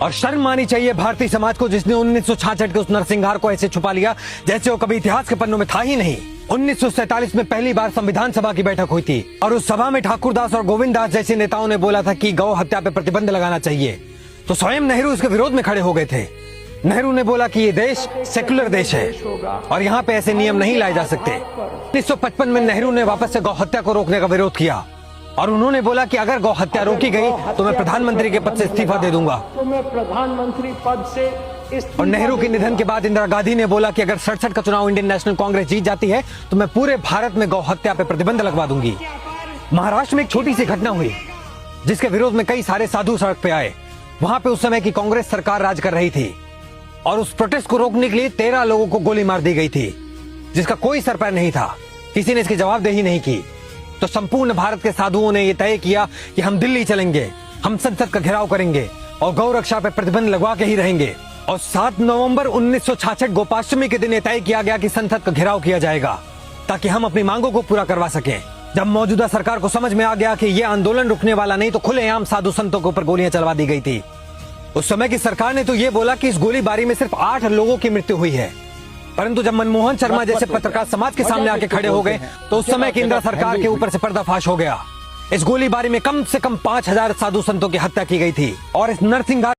और शर्म आनी चाहिए भारतीय समाज को, जिसने 1966 के उस नरसंहार को ऐसे छुपा लिया जैसे वो कभी इतिहास के पन्नों में था ही नहीं। 1947 में पहली बार संविधान सभा की बैठक हुई थी और उस सभा में ठाकुरदास और गोविंद दास जैसे नेताओं ने बोला था कि गौ हत्या पे प्रतिबंध लगाना चाहिए, तो स्वयं नेहरू इसके विरोध में खड़े हो गए थे। नेहरू ने बोला कि ये देश सेकुलर देश है और यहाँ पे ऐसे नियम नहीं लाए जा सकते। 1955 में नेहरू ने वापस से गौ हत्या को रोकने का विरोध किया और उन्होंने बोला कि अगर गौ हत्या रोकी गई तो मैं प्रधानमंत्री के पद से इस्तीफा दे दूंगा। तो मैं प्रधानमंत्री पद से और नेहरू के निधन के बाद इंदिरा गांधी ने बोला कि अगर 67 का चुनाव इंडियन नेशनल कांग्रेस जीत जाती है तो मैं पूरे भारत में गौ हत्या पे प्रतिबंध लगवा दूंगी। महाराष्ट्र में एक छोटी सी घटना हुई जिसके विरोध में कई सारे साधु सड़क पे आए। वहां पे उस समय की कांग्रेस सरकार राज कर रही थी और उस प्रोटेस्ट को रोकने के लिए 13 लोगों को गोली मार दी गई थी, जिसका कोई सर पैर नहीं था। किसी ने इसकी जवाबदेही नहीं की। तो संपूर्ण भारत के साधुओं ने यह तय किया कि हम दिल्ली चलेंगे, हम संसद का घेराव करेंगे और गौ रक्षा पर प्रतिबंध लगवा के ही रहेंगे। और 7 नवंबर 1966 गोपाष्टमी के दिन तय किया गया कि संसद का घेराव किया जाएगा ताकि हम अपनी मांगों को पूरा करवा सकें। जब मौजूदा सरकार को समझ में आ गया कि यह आंदोलन रुकने वाला नहीं, तो खुलेआम साधु संतों के ऊपर गोलियां चलवा दी गई थी। उस समय की सरकार ने तो ये बोला कि इस गोलीबारी में सिर्फ 8 लोगों की मृत्यु हुई है, परंतु जब मनमोहन शर्मा जैसे पत्रकार समाज के सामने आके खड़े हो गए तो उस समय की इंदिरा सरकार के ऊपर से पर्दाफाश हो गया। इस गोलीबारी में कम से कम 5000 साधु संतों की हत्या की गई थी और इस नरसंहार